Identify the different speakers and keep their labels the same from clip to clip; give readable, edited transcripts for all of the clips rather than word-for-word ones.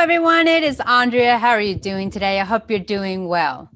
Speaker 1: everyone, it is Andrea. How are you doing today? I hope you're doing well.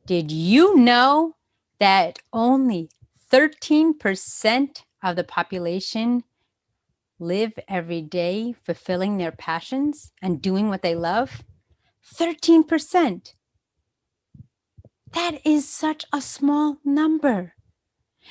Speaker 1: Did you know that only 13% of the population live every day fulfilling their passions and doing what they love? 13%. That is such a small number.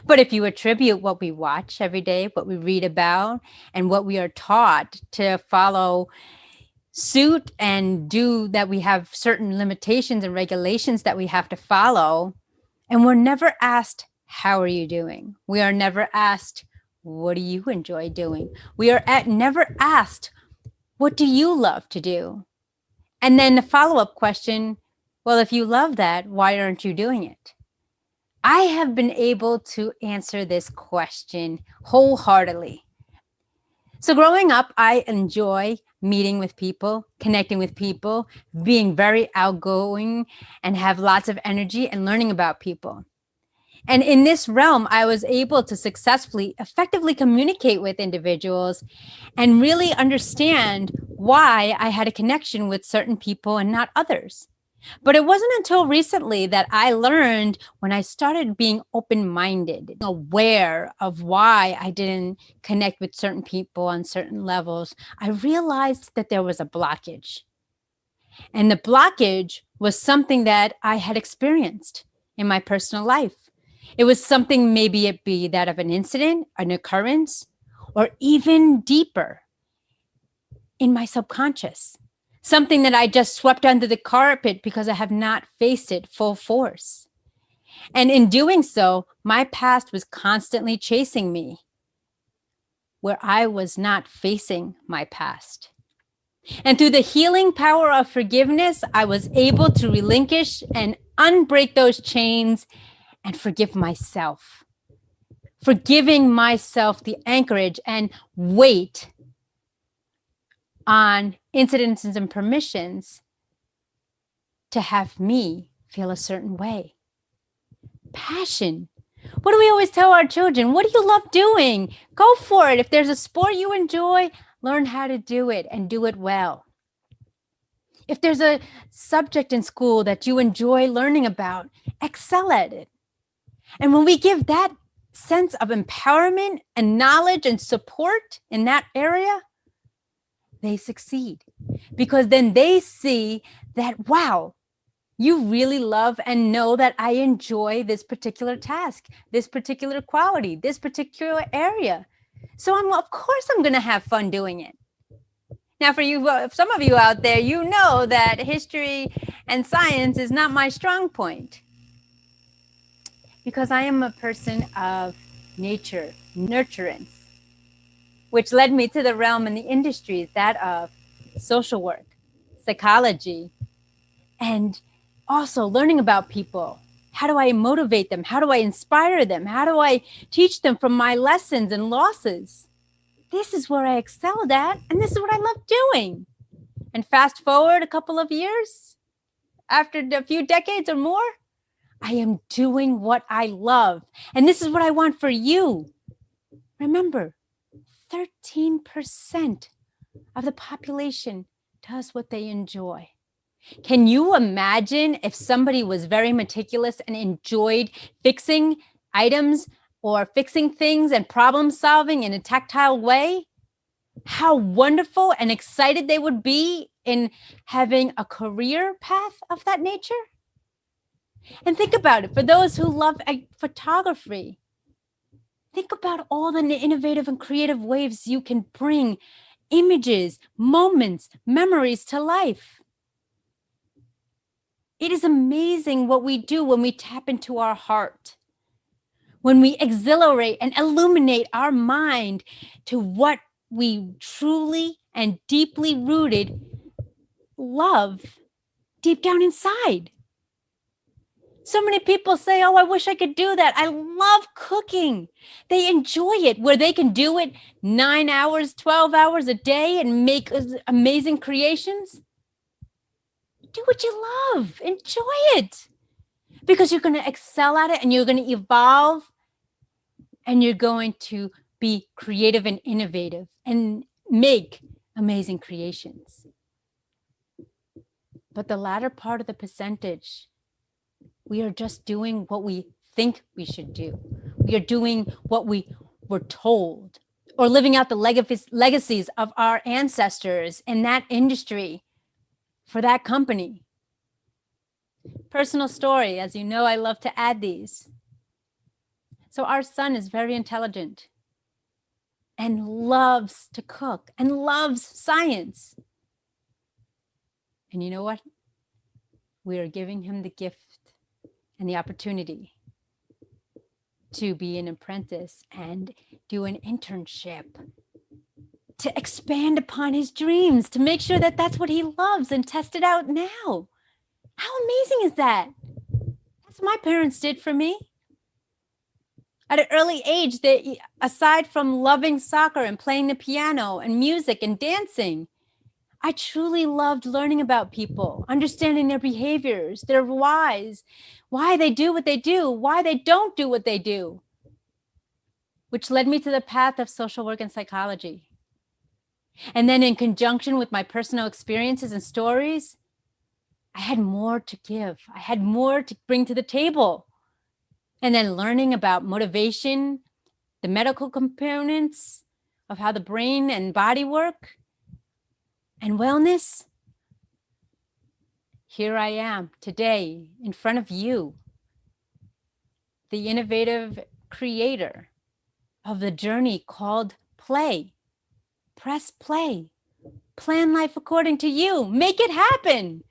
Speaker 1: But if you attribute what we watch every day, what we read about, and what we are taught to follow suit and do, that we have certain limitations and regulations that we have to follow, and we're never asked, how are you doing? We are never asked, what do you enjoy doing? We are never asked, what do you love to do? And then the follow-up question, well, if you love that, why aren't you doing it? I have been able to answer this question wholeheartedly. So growing up, I enjoy meeting with people, connecting with people, being very outgoing and have lots of energy and learning about people. And in this realm, I was able to successfully, effectively communicate with individuals and really understand why I had a connection with certain people and not others. But it wasn't until recently that I learned, when I started being open-minded, aware of why I didn't connect with certain people on certain levels, I realized that there was a blockage. And the blockage was something that I had experienced in my personal life. It was something, maybe it be that of an incident, an occurrence, or even deeper in my subconscious. Something that I just swept under the carpet because I have not faced it full force. And in doing so, my past was constantly chasing me, where I was not facing my past. And through the healing power of forgiveness, I was able to relinquish and unbreak those chains and forgive myself. Forgiving myself the anchorage and weight on incidences and permissions to have me feel a certain way. Passion. What do we always tell our children? What do you love doing? Go for it. If there's a sport you enjoy, learn how to do it and do it well. If there's a subject in school that you enjoy learning about, excel at it. And when we give that sense of empowerment and knowledge and support in that area, they succeed, because then they see that, wow, you really love and know that I enjoy this particular task, this particular quality, this particular area. So of course I'm going to have fun doing it. Now, for you, some of you out there, you know that history and science is not my strong point, because I am a person of nature, nurturance, which led me to the realm and the industries, that of social work, psychology, and also learning about people. How do I motivate them? How do I inspire them? How do I teach them from my lessons and losses? This is where I excelled at, and this is what I love doing. And fast forward a couple of years, after a few decades or more, I am doing what I love. And this is what I want for you. Remember, 13% of the population does what they enjoy. Can you imagine if somebody was very meticulous and enjoyed fixing items or fixing things and problem solving in a tactile way? How wonderful and excited they would be in having a career path of that nature. And think about it, for those who love photography, think about all the innovative and creative ways you can bring images, moments, memories to life. It is amazing what we do when we tap into our heart, when we exhilarate and illuminate our mind to what we truly and deeply rooted love deep down inside. So many people say, oh, I wish I could do that. I love cooking. They enjoy it, where they can do it 9 hours, 12 hours a day and make amazing creations. Do what you love. Enjoy it. Because you're going to excel at it, and you're going to evolve, and you're going to be creative and innovative and make amazing creations. But the latter part of the percentage, we are just doing what we think we should do. We are doing what we were told, or living out the legacies of our ancestors in that industry for that company. Personal story, as you know, I love to add these. So our son is very intelligent and loves to cook and loves science. And you know what? We are giving him the gift and the opportunity to be an apprentice and do an internship, to expand upon his dreams, to make sure that that's what he loves and test it out now. How amazing is that? That's what my parents did for me. At an early age, they, aside from loving soccer and playing the piano and music and dancing, I truly loved learning about people, understanding their behaviors, their whys, why they do what they do, why they don't do what they do, which led me to the path of social work and psychology. And then in conjunction with my personal experiences and stories, I had more to give. I had more to bring to the table. And then learning about motivation, the medical components of how the brain and body work, and wellness. Here I am today in front of you, the innovative creator of the journey called play. Press play. Plan life according to you. Make it happen.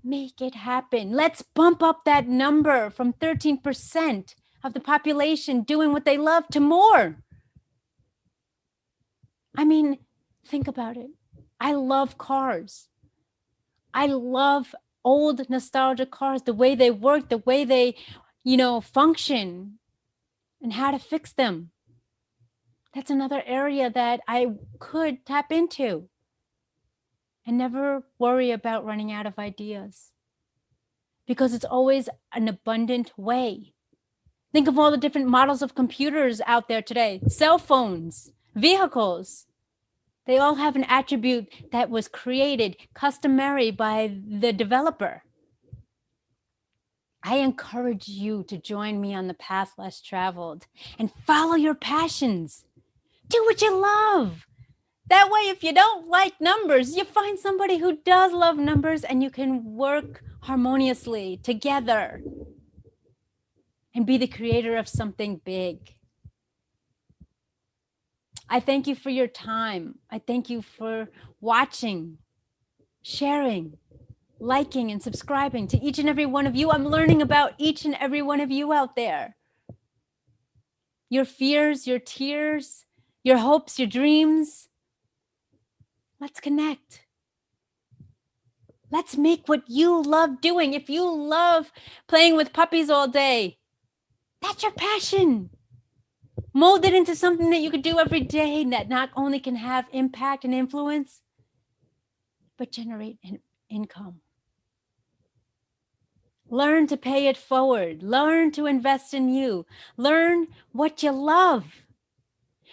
Speaker 1: Make it happen. Let's bump up that number from 13% of the population doing what they love to more. I mean, think about it. I love cars. I love old nostalgic cars, the way they work, the way they, function, and how to fix them. That's another area that I could tap into and never worry about running out of ideas, because it's always an abundant way. Think of all the different models of computers out there today, cell phones, vehicles. They all have an attribute that was created customary by the developer. I encourage you to join me on the path less traveled and follow your passions. Do what you love. That way, if you don't like numbers, you find somebody who does love numbers and you can work harmoniously together and be the creator of something big. I thank you for your time. I thank you for watching, sharing, liking, and subscribing to each and every one of you. I'm learning about each and every one of you out there. Your fears, your tears, your hopes, your dreams. Let's connect. Let's make what you love doing. If you love playing with puppies all day, that's your passion. Mold it into something that you could do every day that not only can have impact and influence, but generate an income. Learn to pay it forward. Learn to invest in you. Learn what you love.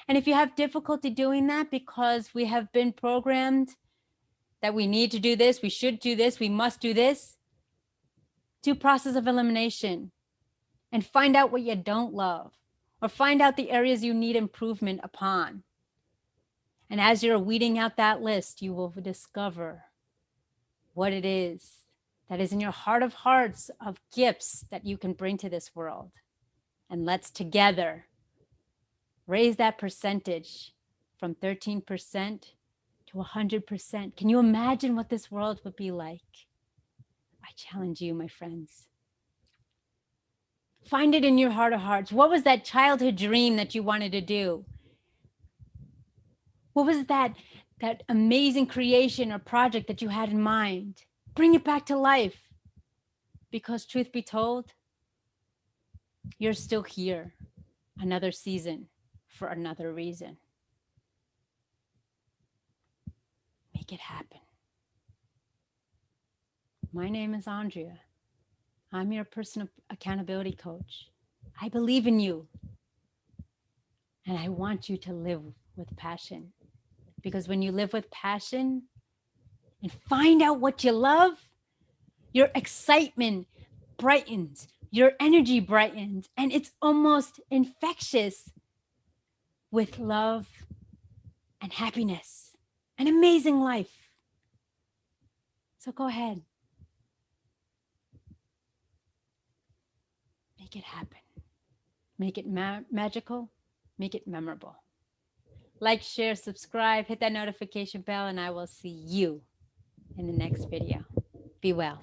Speaker 1: And if you have difficulty doing that because we have been programmed that we need to do this, we should do this, we must do this, do process of elimination and find out what you don't love, or find out the areas you need improvement upon. And as you're weeding out that list, you will discover what it is that is in your heart of hearts of gifts that you can bring to this world. And let's together raise that percentage from 13% to 100%. Can you imagine what this world would be like? I challenge you, my friends. Find it in your heart of hearts. What was that childhood dream that you wanted to do? What was that amazing creation or project that you had in mind? Bring it back to life. Because truth be told, you're still here, another season for another reason. Make it happen. My name is Andrea. I'm your personal accountability coach. I believe in you. And I want you to live with passion. Because when you live with passion, and find out what you love, your excitement brightens, your energy brightens, and it's almost infectious with love and happiness, an amazing life. So go ahead, make it happen, make it magical, make it memorable. Like, share, subscribe, hit that notification bell, and I will see you in the next video. Be well.